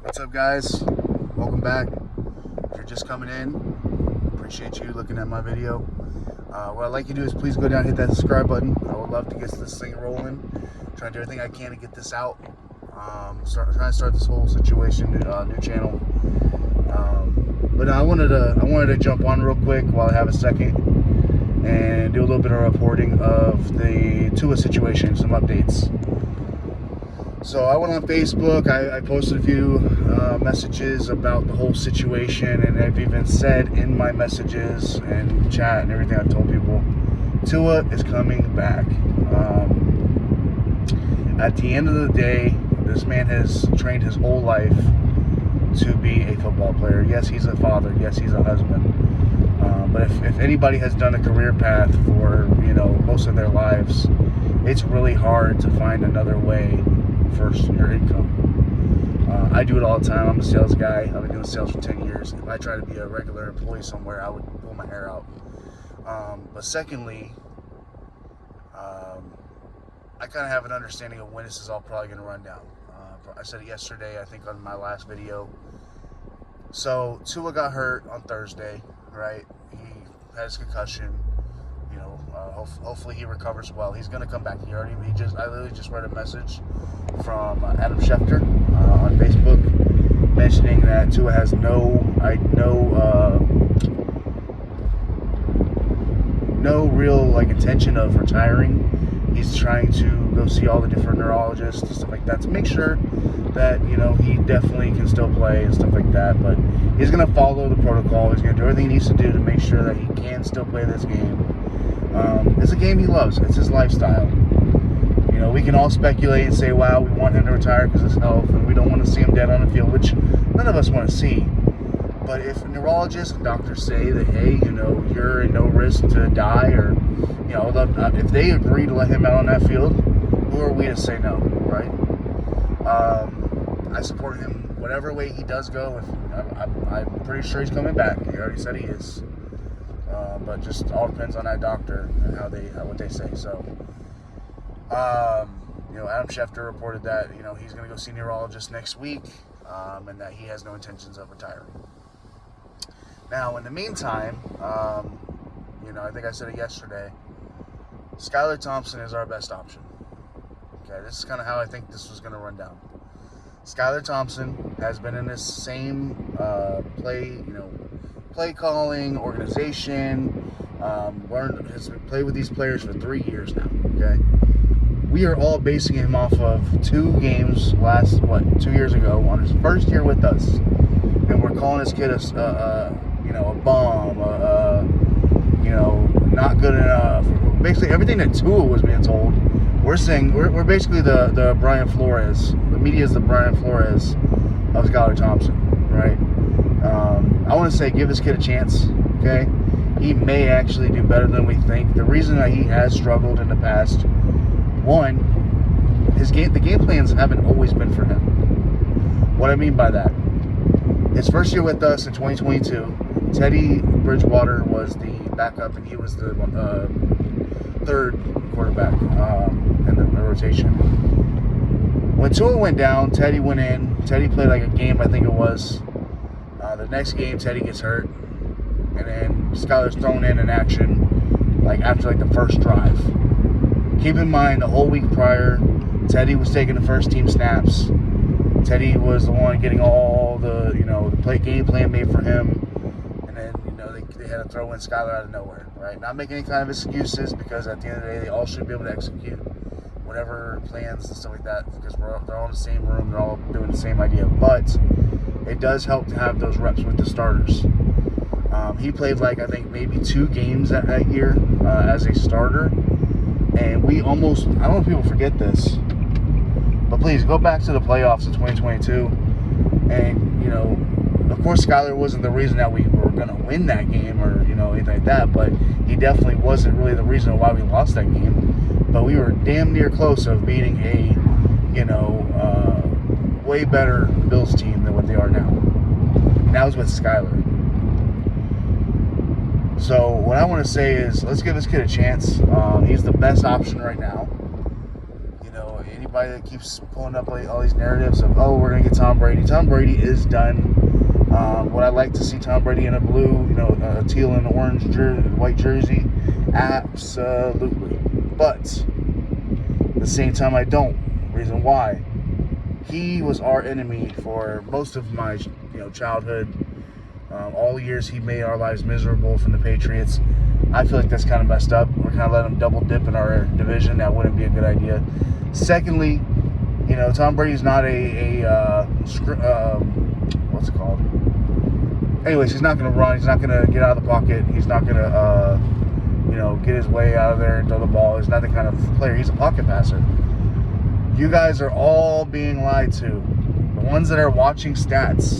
What's up, guys? Welcome back. If you're just coming in, appreciate you looking at my video. What I'd like you to do is please go down and hit that subscribe button. I would love to get this thing rolling. Trying to do everything I can to get this out. Trying to start this whole situation, new channel. But I wanted to jump on real quick while I have a second and do a little bit of reporting of the Tua situation, some updates. So I went on Facebook, I posted a few messages about the whole situation, and I've even said in my messages and chat and everything I've told people, Tua is coming back. At the end of the day, this man has trained his whole life to be a football player. Yes, he's a father. Yes, he's a husband. But if anybody has done a career path for most of their lives, it's really hard to find another way for your income. I do it all the time. I'm a sales guy. I've been doing sales for 10 years. If I try to be a regular employee somewhere, I would pull my hair out. But secondly, I kind of have an understanding of when this is all probably going to run down. I said it yesterday, I think, on my last video. So Tua got hurt on Thursday, right? He had his concussion. Hopefully he recovers well. He's going to come back. I literally just read a message from Adam Schefter on Facebook mentioning that Tua has no real intention of retiring. He's trying to go see all the different neurologists and stuff like that to make sure that he definitely can still play and stuff like that. But he's going to follow the protocol. He's going to do everything he needs to do to make sure that he can still play this game. It's a game he loves. It's his lifestyle. We can all speculate and say, wow, we want him to retire because of his health, and we don't want to see him dead on the field, which none of us want to see. But if neurologists and doctors say that, hey, you're in no risk to die, or, if they agree to let him out on that field, who are we to say no, right? I support him whatever way he does go. I'm pretty sure he's coming back. He already said he is. But just all depends on that doctor and what they say. So, Adam Schefter reported that he's going to go see a neurologist next week, and that he has no intentions of retiring. Now, in the meantime, I think I said it yesterday, Skylar Thompson is our best option. Okay, this is kind of how I think this was going to run down. Skylar Thompson has been in this same play calling organization, has played with these players for 3 years now. Okay, we are all basing him off of 2 games 2 years ago on his first year with us, and we're calling this kid a bum, not good enough. Basically, everything that Tua was being told, we're saying we're basically the Brian Flores. The media is the Brian Flores of Skylar Thompson, right? I want to say give this kid a chance, okay? He may actually do better than we think. The reason that he has struggled in the past, one, the game plans haven't always been for him. What I mean by that, his first year with us in 2022, Teddy Bridgewater was the backup, and he was the third quarterback in the rotation. When Tua went down, Teddy went in. Teddy played like a game, I think it was. The next game, Teddy gets hurt, and then Skylar's thrown in action after the first drive. Keep in mind, the whole week prior, Teddy was taking the first team snaps. Teddy was the one getting all the game plan made for him, and then they had to throw in Skylar out of nowhere. Right? Not making any kind of excuses, because at the end of the day, they all should be able to execute whatever plans and stuff like that, because they're all in the same room, they're all doing the same idea. But it does help to have those reps with the starters. He played I think maybe 2 games that year as a starter, and I don't know if people forget this, but please go back to the playoffs in 2022, and of course Skylar wasn't the reason that we were going to win that game or anything like that, but he definitely wasn't really the reason why we lost that game. But we were damn near close of beating a way better Bills team than what they are now. And that was with Skylar. So what I want to say is, let's give this kid a chance. He's the best option right now. everybody that keeps pulling up all these narratives of, oh, we're going to get Tom Brady. Tom Brady is done. Would I like to see Tom Brady in a blue, a teal and orange white jersey? Absolutely. But at the same time, I don't. Reason why? He was our enemy for most of my, childhood. All years he made our lives miserable from the Patriots. I feel like that's kind of messed up. We're kind of letting him double dip in our division. That wouldn't be a good idea. Secondly, Tom Brady's not what's it called? Anyways, he's not going to run. He's not going to get out of the pocket. He's not going to, get his way out of there and throw the ball. He's not the kind of player. He's a pocket passer. You guys are all being lied to. The ones that are watching stats,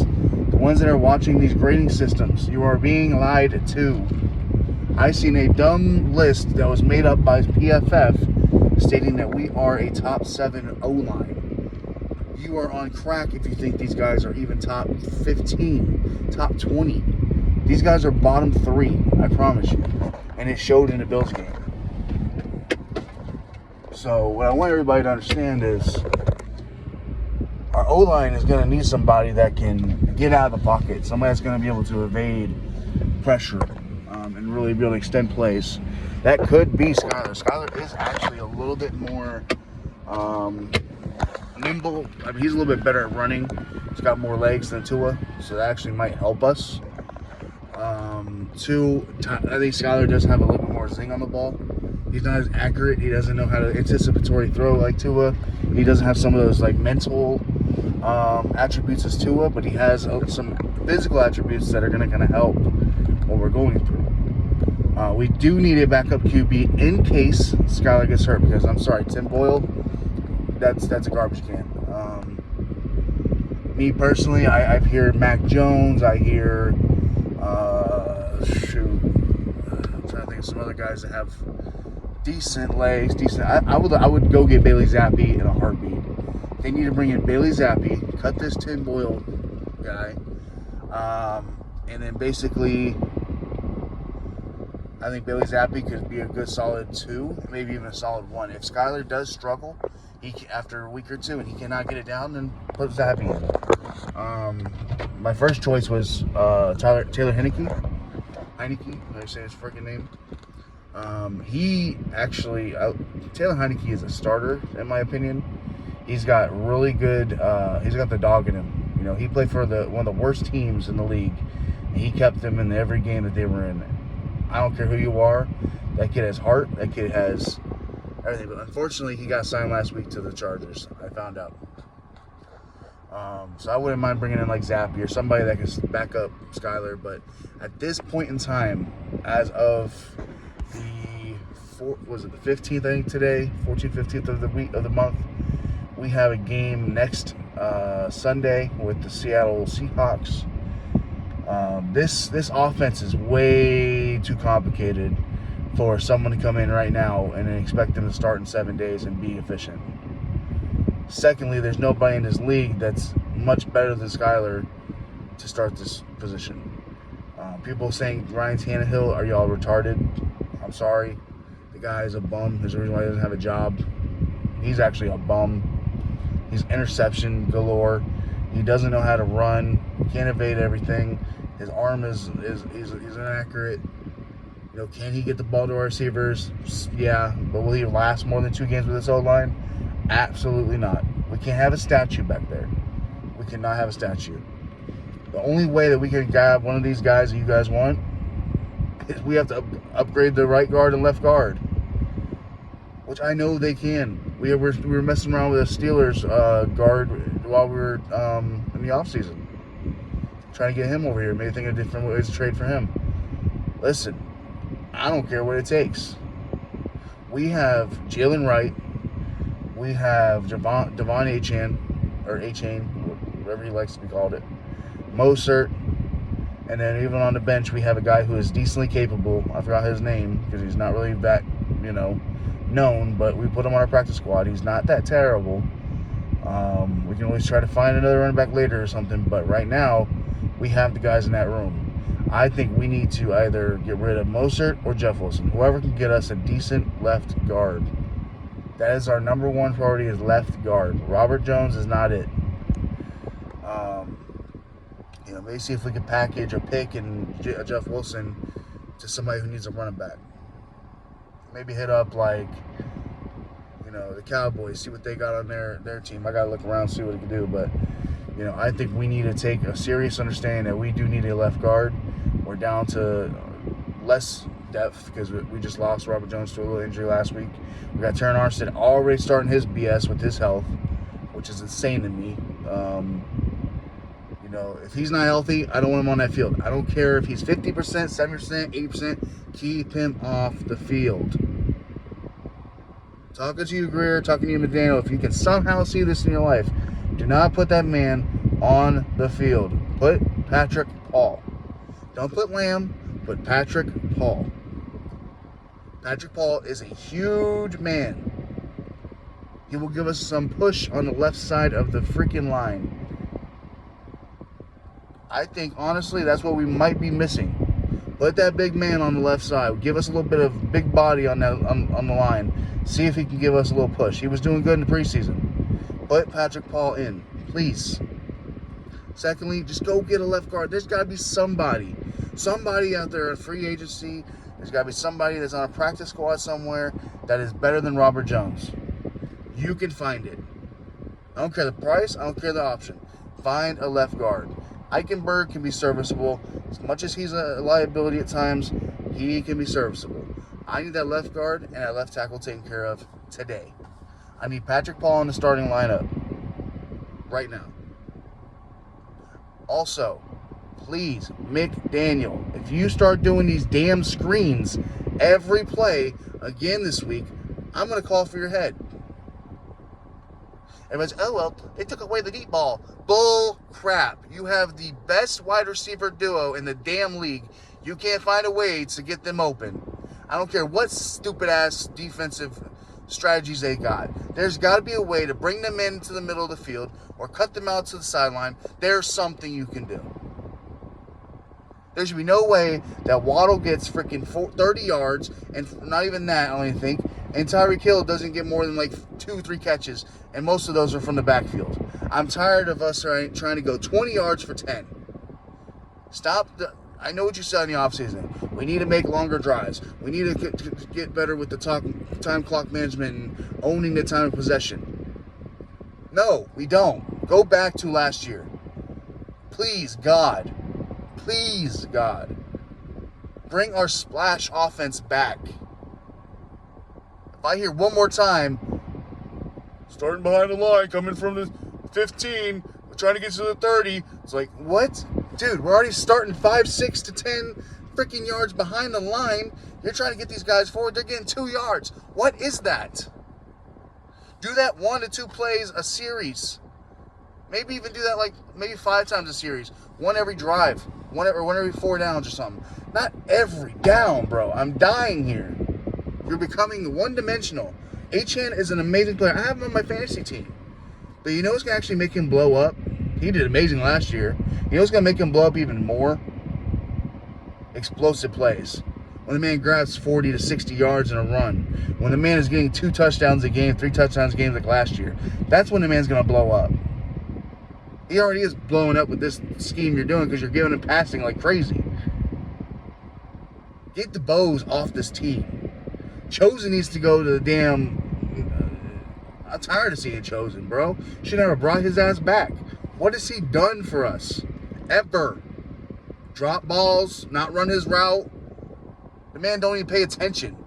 the ones that are watching these grading systems, you are being lied to. I seen a dumb list that was made up by PFF stating that we are a top 7 O-line. You are on crack if you think these guys are even top 15, top 20. These guys are bottom 3, I promise you. And it showed in the Bills game. So what I want everybody to understand is our O-line is going to need somebody that can get out of the pocket. Somebody that's going to be able to evade pressure and really be able to extend plays. That could be Skyler. Skyler is actually a little bit more nimble. I mean, he's a little bit better at running. He's got more legs than Tua, so that actually might help us. Two, I think Skyler does have a little bit more zing on the ball. He's not as accurate. He doesn't know how to anticipatory throw like Tua. He doesn't have some of those mental attributes as Tua, but he has some physical attributes that are going to kind of help what we're going through. We do need a backup QB in case Skyler gets hurt, because I'm sorry, Tim Boyle, that's a garbage can. Me personally, I hear Mac Jones. I hear I'm trying to think of some other guys that have decent legs, I would go get Bailey Zappi in a heartbeat. They need to bring in Bailey Zappi, cut this Tim Boyle guy, and then basically I think Bailey Zappi could be a good solid 2, maybe even a solid 1. If Skyler does struggle after a week or 2 and he cannot get it down, then put Zappi in. My first choice was Taylor Heineke. How do I say his freaking name? He actually, Taylor Heineke is a starter, in my opinion. He's got really good, he's got the dog in him. He played for one of the worst teams in the league, and he kept them in every game that they were in. I don't care who you are. That kid has heart. That kid has everything. But unfortunately, he got signed last week to the Chargers, I found out. So I wouldn't mind bringing in Zappi or somebody that can back up Skyler. But at this point in time, as of the 15th, I think today, 14th, 15th of the month, we have a game next Sunday with the Seattle Seahawks. This offense is way too complicated for someone to come in right now and expect them to start in 7 days and be efficient. Secondly, there's nobody in this league that's much better than Skyler to start this position. People saying Ryan Tannehill, are y'all retarded? I'm sorry. The guy is a bum. There's a reason why he doesn't have a job. He's actually a bum. He's interception galore. He doesn't know how to run. He can't evade everything. His arm is inaccurate. Can he get the ball to our receivers? Yeah, but will he last more than 2 games with this O-line? Absolutely not. We can't have a statue back there. We cannot have a statue. The only way that we can grab one of these guys that you guys want is we have to upgrade the right guard and left guard, which I know they can. We were messing around with a Steelers guard while we were in the offseason, trying to get him over here. Maybe think of different ways to trade for him. Listen, I don't care what it takes. We have Jalen Wright. We have Devon Achane, or Achane, whatever he likes to be called it. Mostert. And then even on the bench, we have a guy who is decently capable. I forgot his name because he's not really that, known, but we put him on our practice squad. He's not that terrible. We can always try to find another running back later or something, but right now, we have the guys in that room. I think we need to either get rid of Mostert or Jeff Wilson. Whoever can get us a decent left guard. That is our number one priority is left guard. Robert Jones is not it. Maybe see if we can package a pick and Jeff Wilson to somebody who needs a running back. Maybe hit up the Cowboys, see what they got on their team. I got to look around, see what we can do. But, I think we need to take a serious understanding that we do need a left guard. We're down to less depth because we just lost Robert Jones to a little injury last week. We got Terran Armstead already starting his BS with his health, which is insane to me. If he's not healthy, I don't want him on that field. I don't care if he's 50%, 70%, 80%. Keep him off the field. Talking to you, Greer, talking to you, McDaniel, if you can somehow see this in your life, do not put that man on the field. Put Patrick Paul. Don't put Lamb, put Patrick Paul. Patrick Paul is a huge man. He will give us some push on the left side of the freaking line. I think, honestly, that's what we might be missing. Put that big man on the left side. Give us a little bit of big body on the line. See if he can give us a little push. He was doing good in the preseason. Put Patrick Paul in, please. Secondly, just go get a left guard. There's got to be somebody. Somebody out there in free agency. There's got to be somebody that's on a practice squad somewhere that is better than Robert Jones. You can find it. I don't care the price. I don't care the option. Find a left guard. Eichenberg can be serviceable. As much as he's a liability at times, he can be serviceable. I need that left guard and that left tackle taken care of today. I need Patrick Paul in the starting lineup right now. Also, please, McDaniel, if you start doing these damn screens every play again this week, I'm going to call for your head. Everyone's, oh, well, they took away the deep ball. Bull crap. You have the best wide receiver duo in the damn league. You can't find a way to get them open. I don't care what stupid-ass defensive strategies they got. There's got to be a way to bring them into the middle of the field or cut them out to the sideline. There's something you can do. There should be no way that Waddle gets freaking 30 yards, and not even that, I don't think, and Tyreek Hill doesn't get more than 2-3 catches, and most of those are from the backfield. I'm tired of us trying to go 20 yards for 10. I know what you said in the offseason. We need to make longer drives. We need to get better with the time clock management and owning the time of possession. No, we don't. Go back to last year. Please, God. Please, God. Bring our splash offense back. If I hear one more time, starting behind the line, coming from the 15, we're trying to get to the 30, it's like, what? Dude, we're already starting 5, 6 to 10 freaking yards behind the line. You're trying to get these guys forward. They're getting 2 yards. What is that? Do that 1 to 2 plays a series. Maybe even do that maybe 5 times a series. One every drive. One every 4 downs or something. Not every down, bro. I'm dying here. You're becoming one-dimensional. Achane is an amazing player. I have him on my fantasy team. But you know what's going to actually make him blow up? He did amazing last year. You know what's going to make him blow up even more? Explosive plays. When the man grabs 40 to 60 yards in a run. When the man is getting 2 touchdowns a game, 3 touchdowns a game like last year. That's when the man's going to blow up. He already is blowing up with this scheme you're doing because you're giving him passing like crazy. Get the Bows off this team. Chosen needs to go to the damn... I'm tired of seeing Chosen, bro. Should never brought his ass back. What has he done for us? Ever. Drop balls, not run his route. The man don't even pay attention.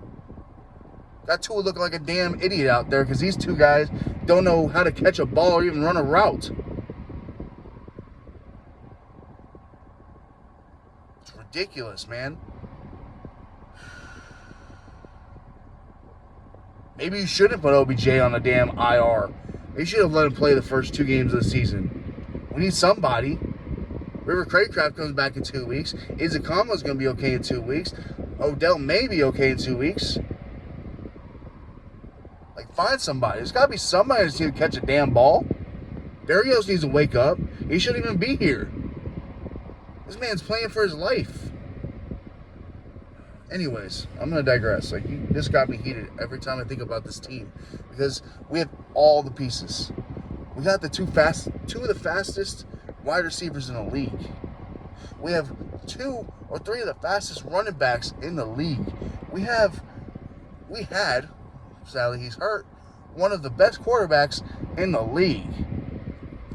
That Tua looking like a damn idiot out there because these 2 guys don't know how to catch a ball or even run a route. It's ridiculous, man. Maybe you shouldn't put OBJ on a damn IR. You should have let him play the first 2 games of the season. We need somebody. River Craycraft comes back in 2 weeks. Izakama's going to be okay in 2 weeks. Odell may be okay in 2 weeks. Find somebody. There's got to be somebody that's going to catch a damn ball. Barrios needs to wake up. He shouldn't even be here. This man's playing for his life. Anyways, I'm gonna digress. Like, this got me heated every time I think about this team because we have all the pieces. We got two of the fastest wide receivers in the league. We have 2 or 3 of the fastest running backs in the league. We had, sadly he's hurt, one of the best quarterbacks in the league.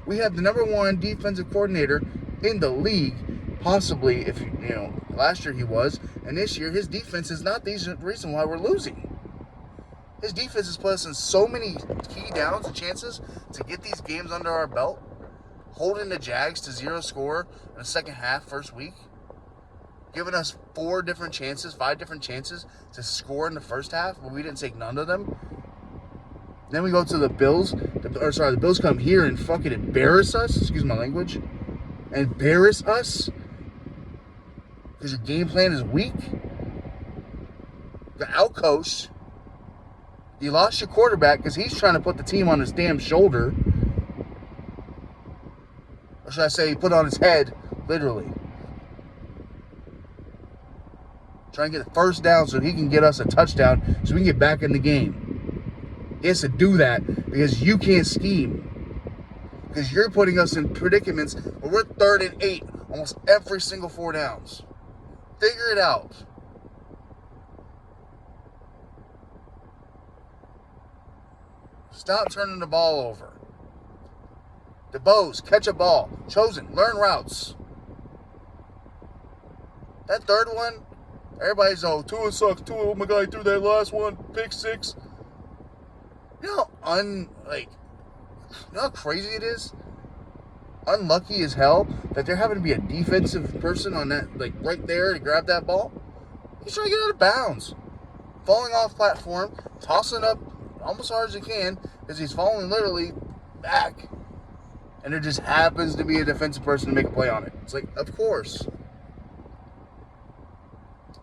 We have the number 1 defensive coordinator in the league, possibly, if last year he was, and this year his defense is not the reason why we're losing. His defense has put us in so many key downs and chances to get these games under our belt, holding the Jags to 0 score in the second half, first week, giving us 5 different chances to score in the first half, but we didn't take none of them. Then we go to the Bills. The Bills come here and fucking embarrass us. Excuse my language. Embarrass us because your game plan is weak. You're outcoached. You lost your quarterback because he's trying to put the team on his damn shoulder. Or should I say, put it on his head, literally. Trying to get the first down so he can get us a touchdown so we can get back in the game. He has to do that because you can't scheme. Because you're putting us in predicaments where we're 3rd and 8 almost every single 4 downs. Figure it out. Stop turning the ball over. DeBose, catch a ball. Chosen, learn routes. That third one, everybody's, Tua sucks. Tua, oh my God, he threw that last one. Pick 6. You know how crazy it is? Unlucky as hell that there happened to be a defensive person on that, right there to grab that ball. He's trying to get out of bounds. Falling off platform, tossing up almost hard as he can because he's falling literally back. And there just happens to be a defensive person to make a play on it. It's of course.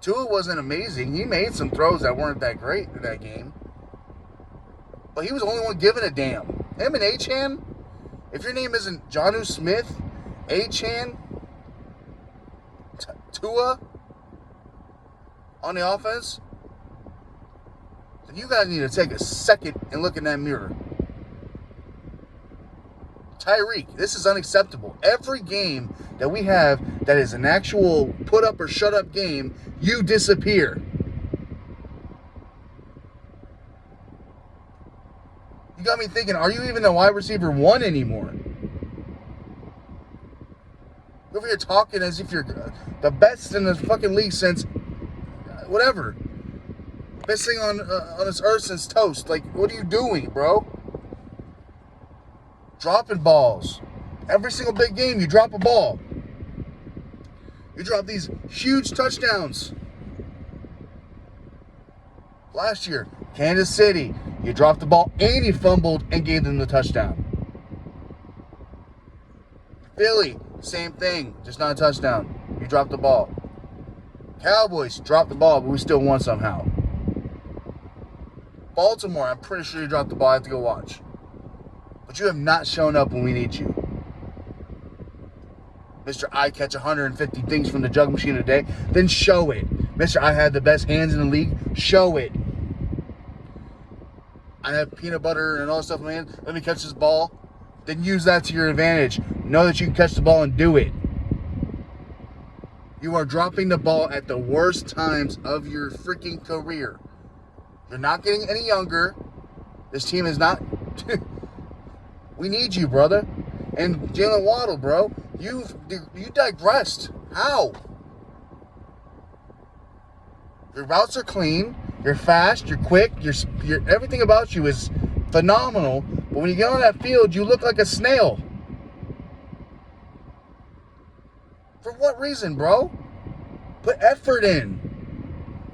Tua wasn't amazing. He made some throws that weren't that great in that game. But he was the only one giving a damn. Him and Achane, if your name isn't Jonnu Smith, Achane, Tua on the offense, then you guys need to take a second and look in that mirror. Tyreek, this is unacceptable. Every game that we have that is an actual put up or shut up game, you disappear. You got me thinking, are you even a wide receiver 1 anymore? You're over here talking as if you're the best in the fucking league since whatever. Best thing on this earth since toast. What are you doing, bro? Dropping balls. Every single big game, you drop a ball. You drop these huge touchdowns. Last year, Kansas City, you dropped the ball and you fumbled and gave them the touchdown. Philly, same thing, just not a touchdown. You dropped the ball. Cowboys dropped the ball, but we still won somehow. Baltimore, I'm pretty sure you dropped the ball. I have to go watch. But you have not shown up when we need you. Mr. I catch 150 things from the jug machine today. Then show it. Mr. I had the best hands in the league. Show it. I have peanut butter and all that stuff, man. Let me catch this ball. Then use that to your advantage. Know that you can catch the ball and do it. You are dropping the ball at the worst times of your freaking career. You're not getting any younger. This team is not... We need you, brother. And Jalen Waddle, bro. You digressed. How? Your routes are clean. You're fast. You're quick. You're everything about you is phenomenal. But when you get on that field, you look like a snail. For what reason, bro? Put effort in.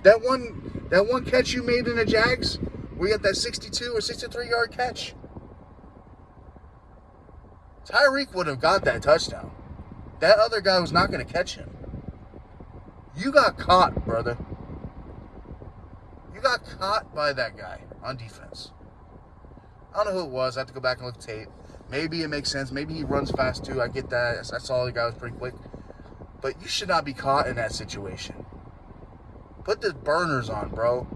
That one catch you made in the Jags, where you got that 62 or 63-yard catch. Tyreek would have got that touchdown. That other guy was not going to catch him. You got caught, brother. You got caught by that guy on defense. I don't know who it was. I have to go back and look at tape. Maybe it makes sense. Maybe he runs fast too. I get that. I saw the guy was pretty quick. But you should not be caught in that situation. Put the burners on, bro.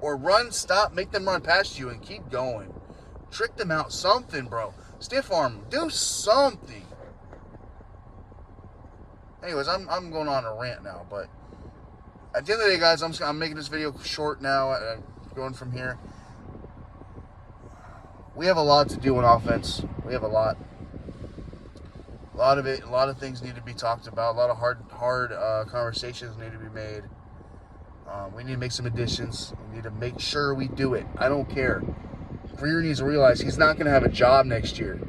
Or run, stop, make them run past you and keep going. Trick them out. Something, bro. Stiff arm. Do something. Anyways, I'm going on a rant now, but at the end of the day, guys, I'm making this video short now. I'm going from here. We have a lot to do on offense. We have a lot. A lot of it. A lot of things need to be talked about. A lot of hard conversations need to be made. We need to make some additions. We need to make sure we do it. I don't care. Greer needs to realize he's not going to have a job next year.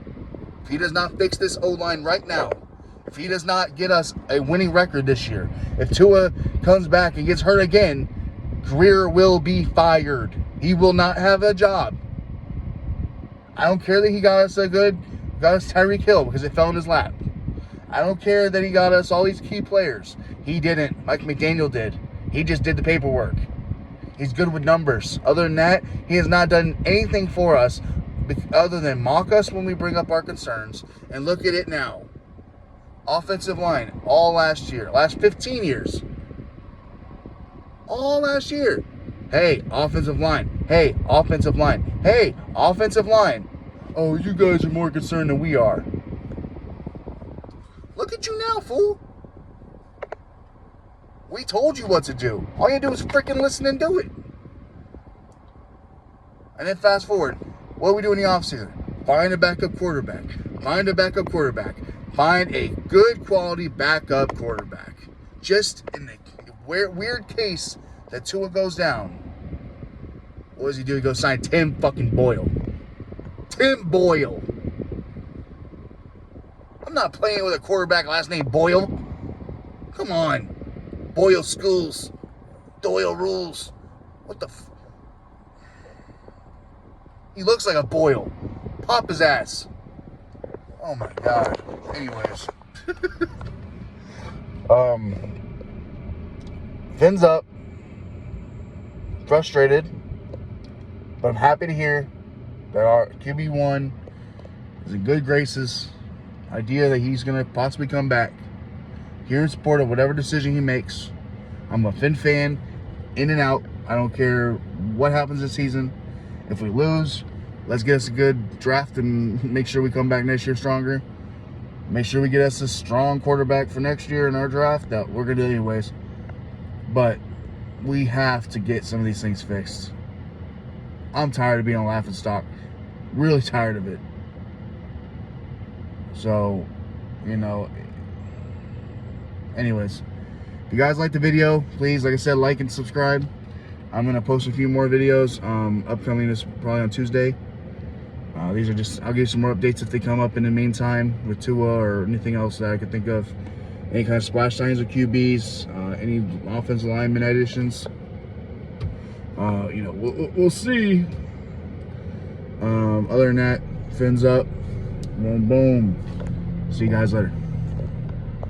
If he does not fix this O-line right now, if he does not get us a winning record this year, if Tua comes back and gets hurt again, Greer will be fired. He will not have a job. I don't care that he got us Tyreek Hill because it fell in his lap. I don't care that he got us all these key players. He didn't. Mike McDaniel did. He just did the paperwork. He's good with numbers. Other than that, he has not done anything for us other than mock us when we bring up our concerns. And look at it now. Offensive line, all last year. Last 15 years. All last year. Hey, offensive line. Hey, offensive line. Hey, offensive line. Oh, you guys are more concerned than we are. Look at you now, fool. We told you what to do. All you do is freaking listen and do it. And then fast forward. What do we do in the offseason? Find a backup quarterback. Find a backup quarterback. Find a good quality backup quarterback. Just in the weird case that Tua goes down. What does he do? He goes sign Tim fucking Boyle. Tim Boyle. I'm not playing with a quarterback last name Boyle. Come on. Boyle schools. Doyle rules. What the He looks like a Boyle. Pop his ass. Oh my God. Anyways. Fins up. Frustrated. But I'm happy to hear that our QB1 is in good graces. Idea that he's going to possibly come back. Here in support of whatever decision he makes. I'm a Finn fan, in and out. I don't care what happens this season. If we lose, let's get us a good draft and make sure we come back next year stronger. Make sure we get us a strong quarterback for next year in our draft. That we're going to do anyways. But we have to get some of these things fixed. I'm tired of being a laughingstock. Really tired of it. So, anyways, if you guys like the video, please, like I said, like and subscribe. I'm going to post a few more videos upcoming this probably on Tuesday. These are just, I'll give you some more updates if they come up in the meantime with Tua or anything else that I could think of. Any kind of splash signs with QBs, any offensive lineman additions. We'll see. Other than that, fins up. Boom, boom. See you guys later.